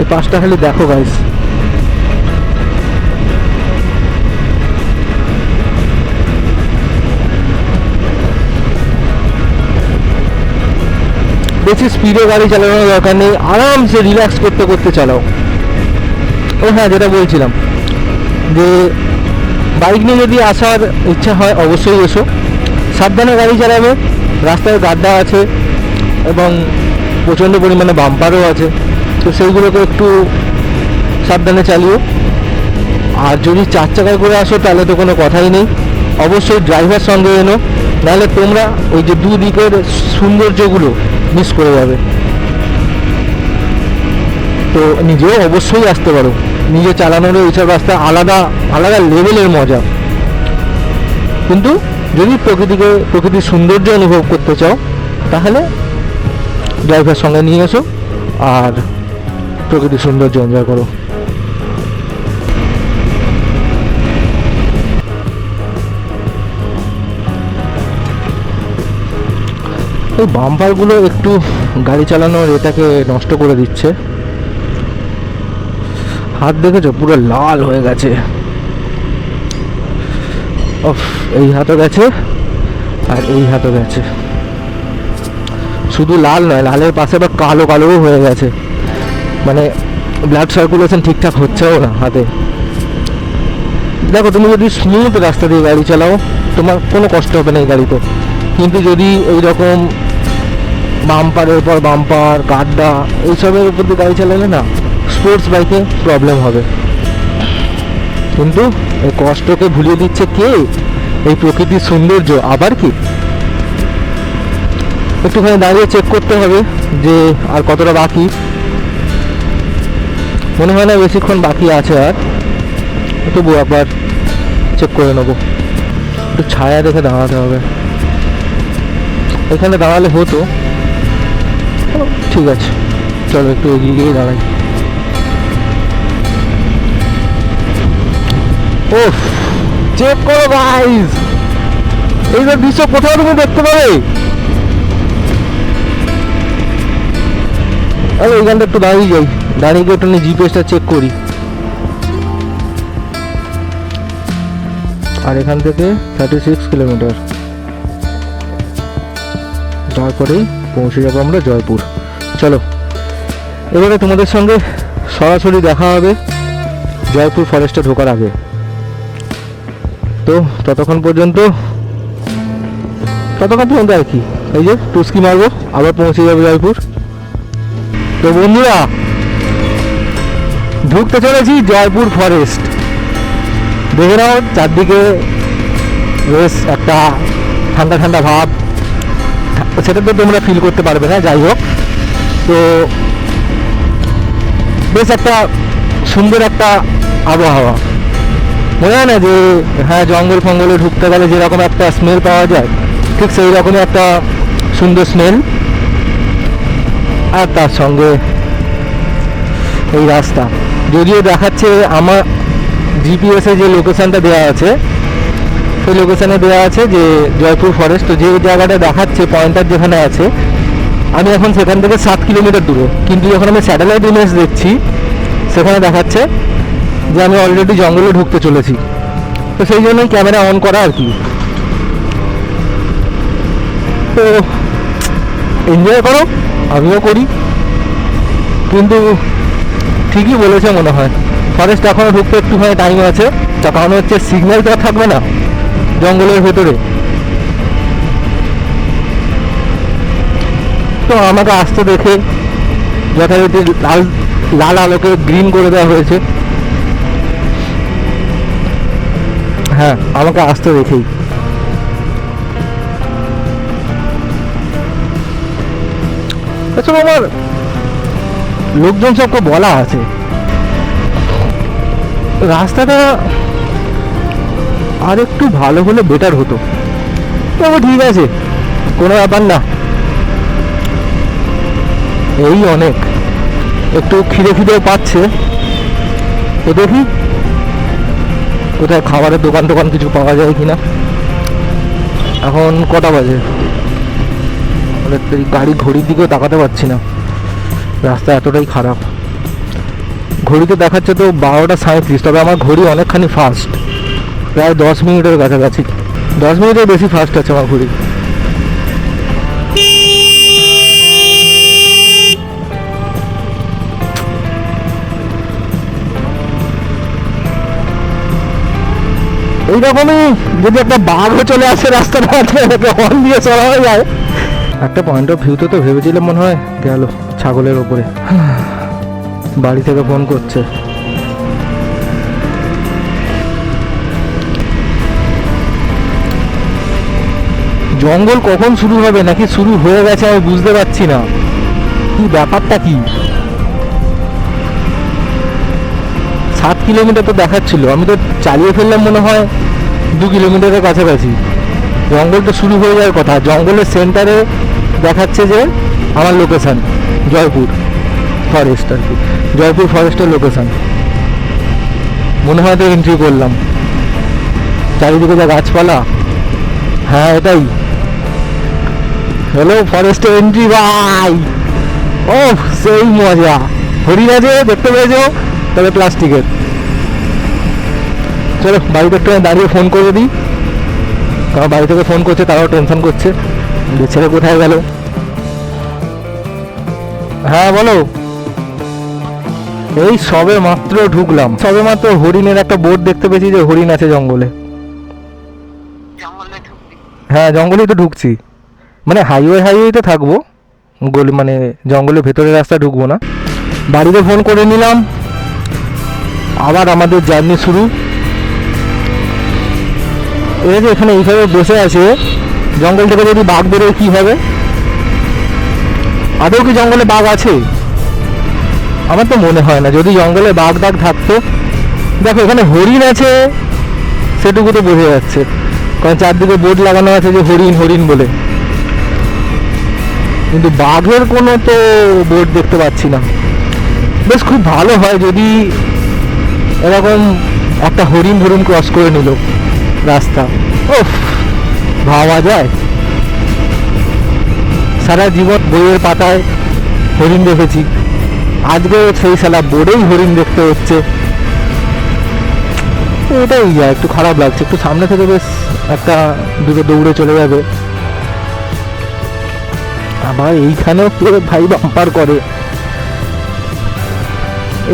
এই পাশটা খালি দেখো গাইস, বেশি স্পিডে গাড়ি চালানোর দরকার নেই, আরামসে রিল্যাক্স করতে করতে চালাও। ও হ্যাঁ, যেটা বলছিলাম যে বাইক নিয়ে যদি আসার ইচ্ছা হয় অবশ্যই এসো, সাবধানে গাড়ি চালাবে। রাস্তায় গাড্ডা আছে এবং প্রচণ্ড পরিমাণে বাম্পারও আছে, তো সেইগুলোকে একটু সাবধানে চালিও। আর যদি 4 চাকায় করে আসো তাহলে তো কোনো কথাই নেই, অবশ্যই ড্রাইভার সঙ্গে এনো, নাহলে তোমরা ওই যে দুদিকের সৌন্দর্যগুলো মিস করে যাবে। তো নিজেও অবশ্যই আসতে পারো, নিজে চালানোরও এইসব রাস্তা আলাদা আলাদা লেভেলের মজা। কিন্তু যদি প্রকৃতির সৌন্দর্য অনুভব করতে চাও তাহলে ড্রাইভার সঙ্গে নিয়ে এসো আর প্রকৃতির সৌন্দর্য এনজয় করো। এই বাম্পারগুলো একটু গাড়ি চালানোর এটাকে নষ্ট করে দিচ্ছে। হাত দেখেছো পুরো লাল হয়ে গেছে, এই হাতও গেছে আর এই হাতও গেছে। শুধু লাল নয়, লালের পাশে আবার কালো কালোও হয়ে গেছে, মানে ব্লাড সার্কুলেশন ঠিকঠাক হচ্ছেও না হাতে। দেখো, তুমি যদি স্মুথ রাস্তা দিয়ে গাড়ি চালাও তোমার কোনো কষ্ট হবে না এই গাড়িতে, কিন্তু যদি এইরকম বাম্পারের পর বাম্পার, গাড্ডা, এইসবের উপর দিয়ে গাড়ি চালালে না স্পোর্টস বাইকে প্রবলেম হবে। কিন্তু এই কষ্টকে ভুলিয়ে দিচ্ছে কে? এই প্রকৃতির সৌন্দর্য। আবার কি একটুখানি দাঁড়িয়ে চেক করতে হবে যে আর কতটা বাকি। মনে হয় না বেশিক্ষণ বাকি আছে, আর তবু আবার চেক করে নেবো। একটু ছায়া দেখে দাঁড়াতে হবে, এখানে দাঁড়ালে হতো। ঠিক আছে, চলো একটু এগিয়ে গিয়ে দাঁড়াই। ওফ, চেক করো গাইস, এইসব দৃশ্য কোথাও তুমি দেখতে পাবে। আমি এইখানটা একটু দাঁড়িয়ে যাই, দাঁড়িয়ে গিয়ে একটু জিপিএসটা চেক করি। আর এখান থেকে 36 কিলোমিটার, তারপরেই পৌঁছে যাবো আমরা জয়পুর। চলো এবারে তোমাদের সঙ্গে সরাসরি দেখা হবে জয়পুর ফরেস্টে ঢোকার আগে। তো ততক্ষণ পর্যন্ত আর কি, এই যে টুস্কি মারবো, আবার পৌঁছে যাবো জয়পুর। তো বন্ধুরা, ঢুকতে চলেছি জয়পুর ফরেস্ট। দেখে নাও চারদিকে বেশ একটা ঠান্ডা ঠান্ডা ভাব, সেটা তো তোমরা ফিল করতে পারবে না। যাই হোক, তো বেশ একটা সুন্দর একটা আবহাওয়া। মনে হয় না যে হ্যাঁ, জঙ্গল ফঙ্গলে ঢুকতে গেলে যেরকম একটা স্মেল পাওয়া যায়, ঠিক সেই রকমই একটা সুন্দর স্মেল। আর তার সঙ্গে এই রাস্তা, যদিও দেখাচ্ছে আমার জিপিএসে যে লোকেশানটা দেওয়া আছে, সেই লোকেশানে দেওয়া আছে যে জয়পুর ফরেস্ট। তো যে জায়গাটা দেখাচ্ছে পয়েন্টার যেখানে আছে, আমি এখন সেখান থেকে 7 কিলোমিটার দূরে, কিন্তু যখন আমি স্যাটেলাইট ইমেজ দেখছি সেখানে দেখাচ্ছে যে আমি অলরেডি জঙ্গলে ঢুকতে চলেছি। তো সেই জন্যই ক্যামেরা অন করা আর কি। তো এনজয় করো, আমিও করি, কিন্তু ঠিকই বলেছে মনে হয়, ফরেস্ট এখনও ঢুকতে একটুখানি টাইম আছে। তার কারণ হচ্ছে সিগন্যাল তো আর থাকবে না জঙ্গলের ভেতরে। তো আমাকে আসতে দেখে যথারীতি লাল আলোকে গ্রিন করে দেওয়া হয়েছে। হ্যাঁ, আমাকে আসতে দেখেই। এসব আমার লোকজন সবকে বলা আছে, রাস্তাটা আর একটু ভালো হলে বেটার হতো। তবে ঠিক আছে, কোনো ব্যাপার না, এই অনেক। একটু খিদেও পাচ্ছে, তো দেখি কোথায় খাবারের দোকান কিছু পাওয়া যায় কিনা। এখন কটা বাজে? গাড়ি ঘড়ির দিকেও তাকাতে পারছি না, রাস্তা এতটাই খারাপ। ঘড়িতে দেখাচ্ছে তো 12:37, তবে আমার ঘড়ি অনেকখানি ফাস্ট, প্রায় 10 মিনিটের কাছাকাছি, 10 মিনিটের বেশি ফাস্ট আছে আমার ঘড়ি। এইরকমই যদি একটা বাঘও চলে আসে রাস্তার মাঝে, হর্ন দিয়ে চলা হয়ে যায়। একটা পয়েন্ট অফ ভিউতে তো ভেবেছিলাম মনে হয় গেল ছাগলের ওপরে। বাড়ি থেকে ফোন করছে, জঙ্গল কখন শুরু হবে নাকি শুরু হয়ে গেছে আমি বুঝতে পারছি না, কি ব্যাপারটা কি। 7 কিলোমিটার তো দেখাচ্ছিল, আমি তো চালিয়ে ফেললাম মনে হয় 2 কিলোমিটারের কাছাকাছি। জঙ্গল তো শুরু হয়ে যাওয়ার কথা, জঙ্গলের সেন্টারে দেখাচ্ছে যে আমার লোকেশান জয়পুর ফরেস্ট, আর কি জয়পুর ফরেস্টের লোকেশান। মনে হয় তো এন্ট্রি করলাম, চারিদিকে যা গাছপালা। হ্যাঁ এটাই হ্যালো ফরেস্টে এন্ট্রি ভাই। ও সেই মজা, হরিণ আছে দেখতে পেয়েছো, তবে প্লাস্টিকের। চলো বাড়িতে একটু দাঁড়িয়ে ফোন করে দিই, কারণ বাড়ি থেকে ফোন করছে, তারাও টেনশন করছে যে ছেলে কোথায় গেল। হ্যাঁ বলো। এই সবে মাত্র ঢুকলাম, সবে মাত্র হরিণের একটা বোর্ড দেখতে পেয়েছি যে হরিণ আছে জঙ্গলে। হ্যাঁ জঙ্গলেই তো ঢুকছি, মানে হাইওয়েতে থাকবো, গলি মানে জঙ্গলের ভেতরের রাস্তা ঢুকবো না। বাড়িতে ফোন করে নিলাম, আবার আমাদের জার্নি শুরু। এই যে এখানে এইভাবে বসে আছে, জঙ্গল থেকে যদি বাঘ বেরোয় কী হবে? আদৌ কি জঙ্গলে বাঘ আছে? আমার তো মনে হয় না, যদি জঙ্গলে বাঘ থাকতো। দেখো এখানে হরিণ আছে সেটুকু তো বোঝা যাচ্ছে, কারণ চারদিকে বোর্ড লাগানো আছে যে হরিণ হরিণ বলে, কিন্তু বাঘের কোনো তো বোর্ড দেখতে পাচ্ছি না। বেশ খুব ভালো হয় যদি এরকম একটা হরিণ ধরুন ক্রস করে নিল রাস্তা, ওফ ভাবা যায়। সারা জীবন বইয়ের পাতায় হরিণ দেখেছি, আজকে সেই সালা বোর্ডেই হরিণ দেখতে হচ্ছে, এটাই একটু খারাপ লাগছে। একটু সামনে থেকে বেশ একটা দুটো দৌড়ে চলে যাবে, আবার এইখানেও কে ভাই বাম্পার করে,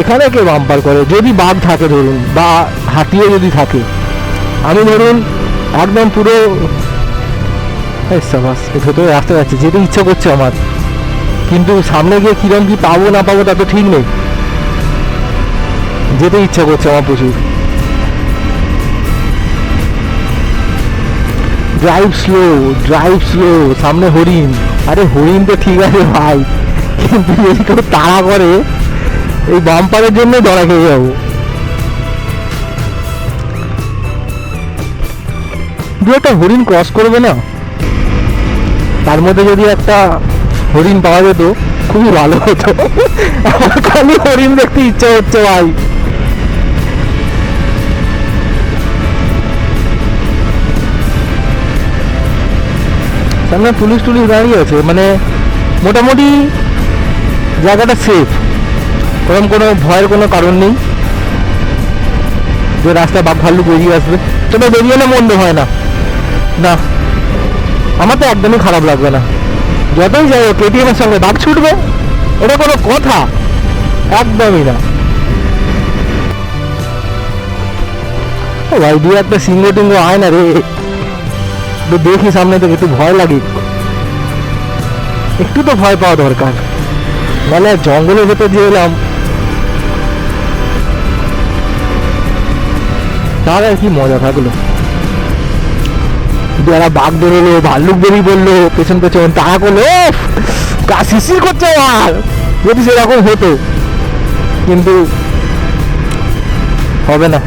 এখানে কে বাম্পার করে? যদি বাঘ থাকে ধরুন, বা হাতিও যদি থাকে, আমি ধরুন একদম পুরো ভেতরে রাস্তা যাচ্ছে, যেতে ইচ্ছা করছে আমার, কিন্তু সামনে গিয়ে কিরম কি পাবো না পাবো তা তো ঠিক নেই, যেতে ইচ্ছা করছে আমার প্রচুর। ড্রাইভ স্লো, সামনে হরিণ। আরে হরিণ তো ঠিক আছে ভাই, কিন্তু যদি কেউ তাড়া করে এই বাম্পারের জন্য ধরা খেয়ে যাবো। দু একটা হরিণ ক্রস করবে না, তার মধ্যে যদি একটা হরিণ পাওয়া যেত খুবই ভালো হতো। আমার খালি হরিণ দেখতে ইচ্ছা হচ্ছে ভাই। সামনে পুলিশ দাঁড়িয়ে আছে, মানে মোটামুটি জায়গাটা সেফ, ওরকম কোনো ভয়ের কোনো কারণ নেই যে রাস্তায় বাঘ ভাল্লুক বেরিয়ে আসবে। তবে বেরিয়ে না মন্দ হয় না, না আমার তো একদমই খারাপ লাগবে না। যতই যাই হোক কেটিএমের সঙ্গে বাঘ ছুটবে, এটা কোনো কথা? একদমই না। ও ভাই দু একটা সিংহ টিঙ্গ আয় না রে, তো দেখি সামনে থেকে, একটু ভয় লাগে, একটু তো ভয় পাওয়া দরকার, মানে জঙ্গলের ভেতর যে এলাম তার আর কি মজা থাকলো। যারা বাঘ বেরোলো, ভাল্লুক বেরিয়ে পড়লো পেছন তাড়া করলো, গা শিরশির করছে আমার, যদি সেরকম হতো, কিন্তু হবে না।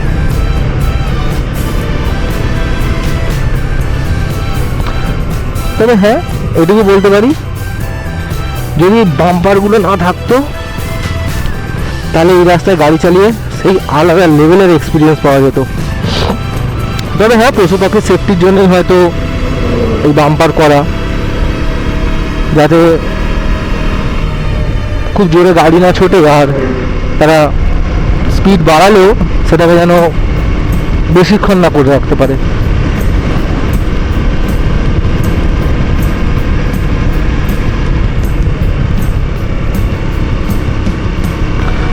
তবে হ্যাঁ এটুকু বলতে পারি, যদি বাম্পারগুলো না থাকতো তাহলে এই রাস্তায় গাড়ি চালিয়ে সেই আলাদা লেভেলের এক্সপিরিয়েন্স পাওয়া যেত। তবে হ্যাঁ পশু পাখির সেফটির জন্যই হয়তো এই বাম্পার করা, যাতে খুব জোরে গাড়ি না ছোটে আর তারা স্পিড বাড়ালেও সেটাকে যেন বেশিক্ষণ না করে রাখতে পারে।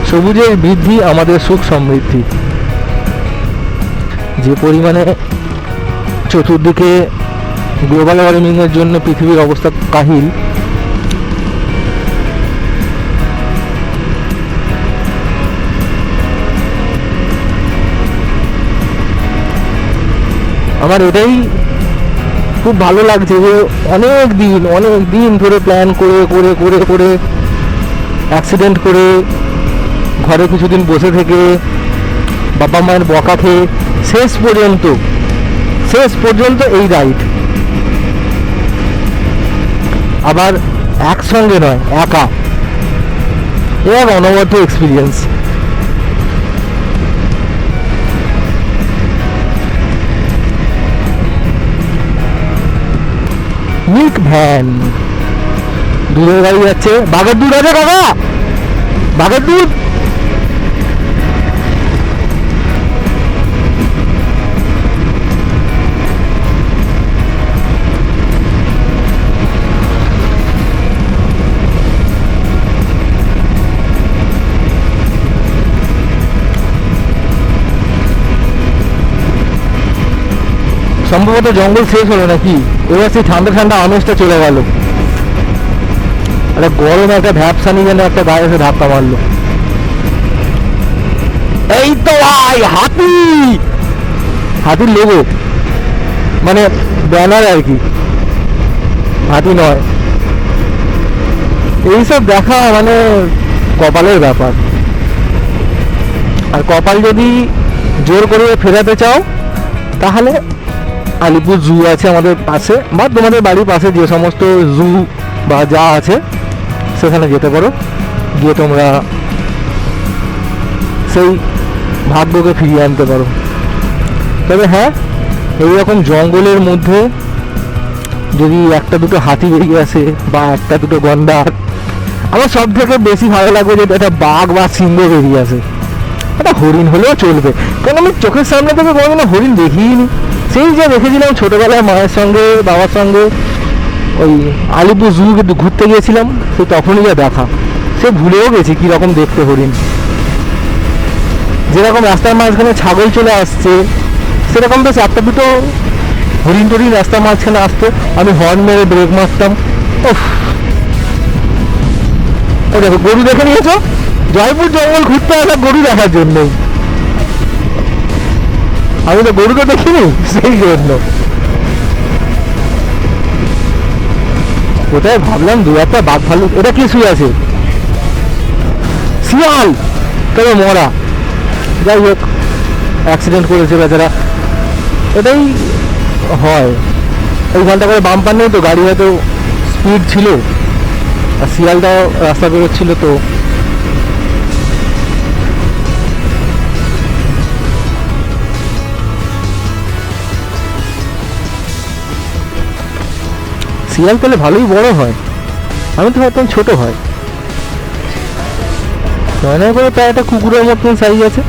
সবুজের বৃদ্ধি আমাদের সুখ সমৃদ্ধি। যে পরিমাণে চতুর্দিকে গ্লোবাল ওয়ার্মিংয়ের জন্য পৃথিবীর অবস্থা কাহিল, আমার এটাই খুব ভালো লাগছে যে অনেক দিন ধরে প্ল্যান করে করে করে করে অ্যাক্সিডেন্ট করে ঘরে কিছুদিন বসে থেকে বাবা মায়ের বকা খেয়ে শেষ পর্যন্ত এই রাইড, আবার একসঙ্গে নয়, একা, এ এক অনবদ্য এক্সপিরিয়েন্স। মিল্ক ভ্যান, দুধের গাড়ি যাচ্ছে। বাঘের দুধ আছে কাকা, বাঘের দুধ। সম্ভবত জঙ্গল শেষ হলো নাকি, এবার সেই ঠান্ডা ঠান্ডা আমেজটা চলে গেল। আরে গরম একটা ভ্যাপসানি যেন একটা গায়ে এসে ধাক্কা মারলো। এই তো ভাই হাতির লোগো, মানে ব্যানার আর কি, হাতি নয়। এইসব দেখা মানে কপালের ব্যাপার। আর কপাল যদি জোর করে ফেরাতে চাও তাহলে আলিপুর জু আছে আমাদের পাশে, বা তোমাদের বাড়ির পাশে যে সমস্ত জু বা যা আছে সেখানে যেতে পারো, গিয়ে তোমরা সেই ভাগ্যকে ফিরিয়ে আনতে পারো। তবে হ্যাঁ, এইরকম জঙ্গলের মধ্যে যদি একটা দুটো হাতি বেরিয়ে আসে বা একটা দুটো গন্ডার, আমার সব থেকে বেশি ভালো লাগবে যে একটা বাঘ বা সিংহ বেরিয়ে আসে। একটা হরিণ হলেও চলবে, কারণ আমি চোখের সামনে থেকে কোনোদিনও হরিণ দেখিনি। সেই যে দেখেছিলাম ছোটোবেলায় মায়ের সঙ্গে বাবার সঙ্গে ওই আলিপুর জু ঘুরতে গিয়েছিলাম, সে তখনই যা দেখা, সে ভুলেও গেছি কীরকম দেখতে হরিণ। যেরকম রাস্তার মাঝখানে ছাগল চলে আসছে, সেরকম বেশ একটা দুটো হরিণ টরিণ রাস্তার মাঝখানে আসতো, আমি হর্ন মেরে ব্রেক মারতাম। ও দেখো গরু দেখে নিয়েছো, জয়পুর জঙ্গল ঘুরতে আসা গরু দেখার জন্যই। আমি তো গরু তো দেখিনি, সেই জন্য কোথায় ভাবলাম দু একটা বাঘ ভাল্লুক। এটা কি শুয়ে আছে? শিয়াল, তবে মরা। যাই হোক, অ্যাক্সিডেন্ট করেছে বেচারা, এটাই হয়। ওইখানটা করে বাম্পার নেই তো, গাড়ি হয়তো স্পিড ছিল, আর শিয়ালটাও রাস্তা বেরোচ্ছিল তো। শিয়াল তাহলে ভালোই বড় হয়, আমি তো ভাবতাম ছোট হয়। নয় নয় করে প্রায় একটা কুকুরের মতন সাইজ আছে,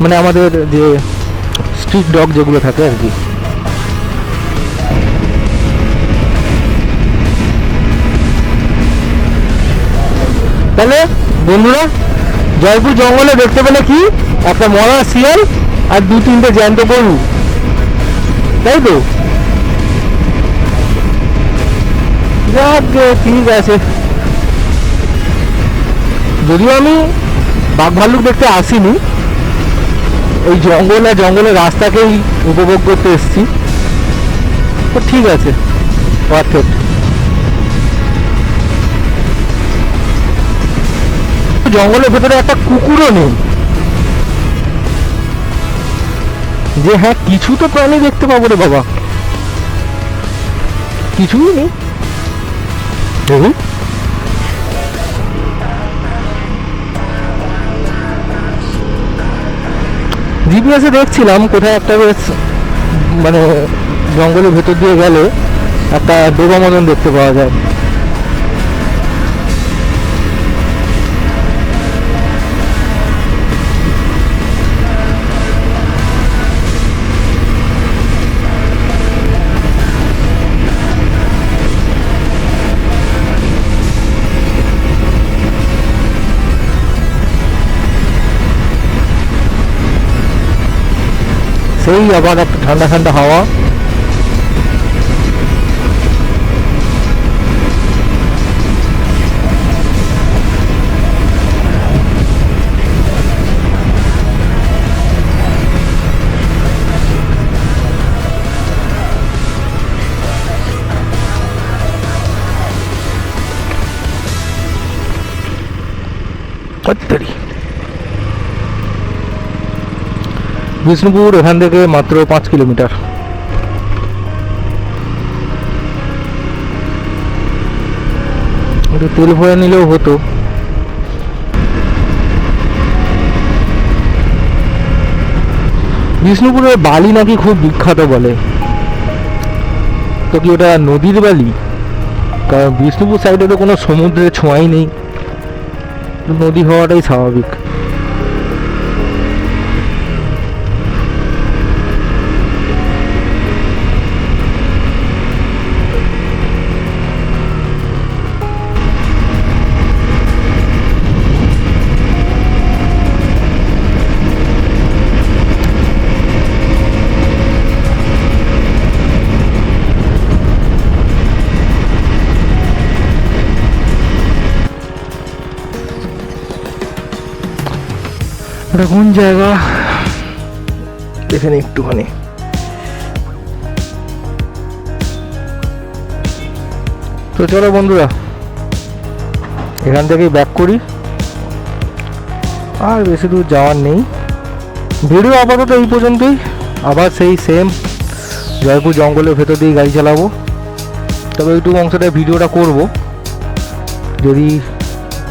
মানে আমাদের যে স্ট্রিট ডগ যেগুলো থাকে আর কি। তাহলে বন্ধুরা, জয়পুর জঙ্গলে দেখতে পেলে কি, একটা মরা শিয়াল আর দু তিনটে জ্যান্ত গরু, তাই তো? যাক, ঠিক আছে। যদিও আমি বাঘ ভাল্লুক দেখতে আসিনি, এই জঙ্গল আর জঙ্গলের রাস্তাকেই উপভোগ করতে এসেছি, তো ঠিক আছে, পারফেক্ট। জঙ্গলের ভেতরে একটা কুকুরও নেই, যে হ্যাঁ কিছু তো প্রাণী দেখতে পাবো রে বাবা, কিছুই নেই। দেখুন, জিপিএসে দেখছিলাম কোথায় একটা বেশ মানে জঙ্গলের ভেতর দিয়ে গেলে একটা ডোবা মতন দেখতে পাওয়া যায়। সেই আবার একটা ঠান্ডা ঠান্ডা হাওয়া। বিষ্ণুপুর এখান থেকে মাত্র 5 কিলোমিটার। একটু তেল ভরে নিলেও হতো। বিষ্ণুপুরের বালি নাকি খুব বিখ্যাত বলে, তো কি ওটা নদীর বালি? কারণ বিষ্ণুপুর সাইডে তো কোনো সমুদ্রের ছোঁয়াই নেই, নদী হওয়াটাই স্বাভাবিক। এটা কোন জায়গা এখানে একটুখানি, তো চলো বন্ধুরা এখান থেকেই ব্যাক করি, আর বেশি দূর যাওয়ার নেই। ভিডিও আপাতত এই পর্যন্তই। আবার সেই সেম জয়পুর জঙ্গলের ভেতর দিয়ে গাড়ি চালাবো, তবে এইটুকু অংশটা ভিডিওটা করব, যদি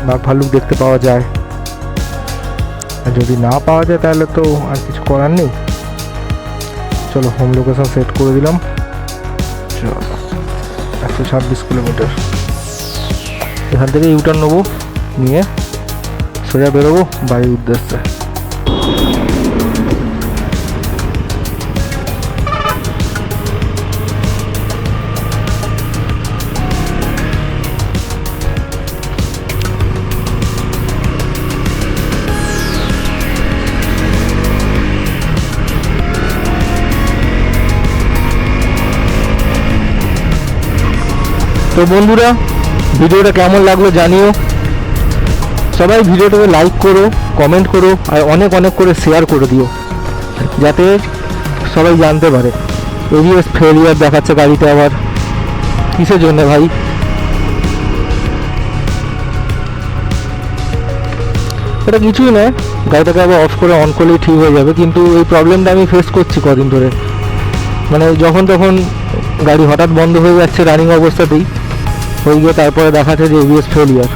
বাঘ ভাল্লুক দেখতে পাওয়া যায়। আর যদি না পাওয়া যায় তাহলে তো আর কিছু করার নেই। চলো হোম লোকেশন সেট করে দিলাম। চলো 126 কিলোমিটার। এখান থেকে ইউটার্ন নেবো, নিয়ে সোজা বেরোবো বাড়ির উদ্দেশ্যে। তো বন্ধুরা ভিডিওটা কেমন লাগলো জানিও। সবাই ভিডিওটাকে লাইক করো, কমেন্ট করো, আর অনেক অনেক করে শেয়ার করে দিও, যাতে সবাই জানতে পারে। এবিএস ফেলিয়ার দেখাচ্ছে গাড়িতে, আবার কিসের জন্য ভাই? এটা কিছুই নয়, গাড়িটাকে আবার অফ করে অন করলেই ঠিক হয়ে যাবে। কিন্তু এই প্রবলেমটা আমি ফেস করছি কদিন ধরে, মানে যখন তখন গাড়ি হঠাৎ বন্ধ হয়ে যাচ্ছে রানিং অবস্থাতেই, হয়ে গিয়ে তারপরে দেখাচ্ছে যে এবিএস ফেলিয়ার।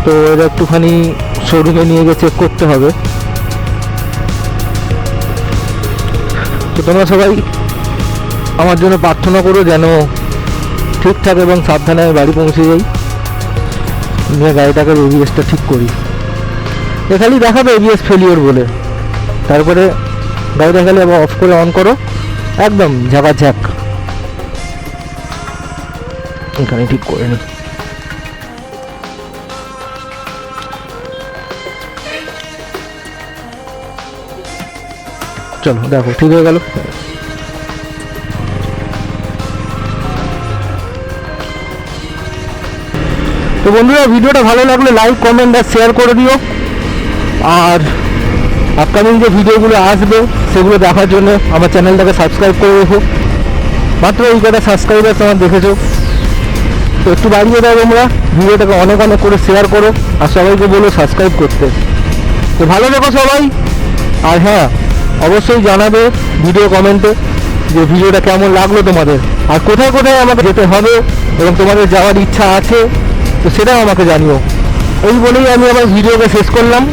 তো এটা একটুখানি শোরুমে নিয়ে গিয়ে চেক করতে হবে। তো তোমরা সবাই আমার জন্য প্রার্থনা করো যেন ঠিকঠাক এবং সাবধানে বাড়ি পৌঁছে যাই, নিয়ে গাড়িটাকে এবিএসটা ঠিক করি। এখানে দেখাবে এবিএস ফেলিওর বলে, তারপরে গাড়িটা খালি আবার অফ করে অন করো, একদম ঝাঁকাঝাঁক। এখানে ঠিক করে নি। চলো দেখো ঠিক হয়ে গেল। তো বন্ধুরা ভিডিওটা ভালো লাগলে লাইক, কমেন্ট আর শেয়ার করে দিও। আর আপকামিং যে ভিডিওগুলো আসবে সেগুলো দেখার জন্য আমার চ্যানেলটাকে সাবস্ক্রাইব করে রেখো। মাত্র এই কটা সাবস্ক্রাইবার তোমার দেখেছো, তো একটু বাড়িয়ে দাও তোমরা, ভিডিওটাকে অনেক অনেক করে শেয়ার করো, আর সবাইকে বলো সাবস্ক্রাইব করতে। তো ভালো থেকো সবাই। আর হ্যাঁ, অবশ্যই জানাবে ভিডিও কমেন্টে যে ভিডিওটা কেমন লাগলো তোমাদের, আর কোথায় কোথায় আমাকে যেতে হবে এবং তোমাদের যাওয়ার ইচ্ছা আছে, তো সেটাও আমাকে জানিও। এই বলেই আমি আমার ভিডিওকে শেষ করলাম।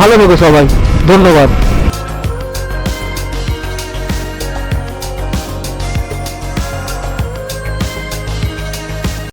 ভালো থেকো সবাই, ধন্যবাদ।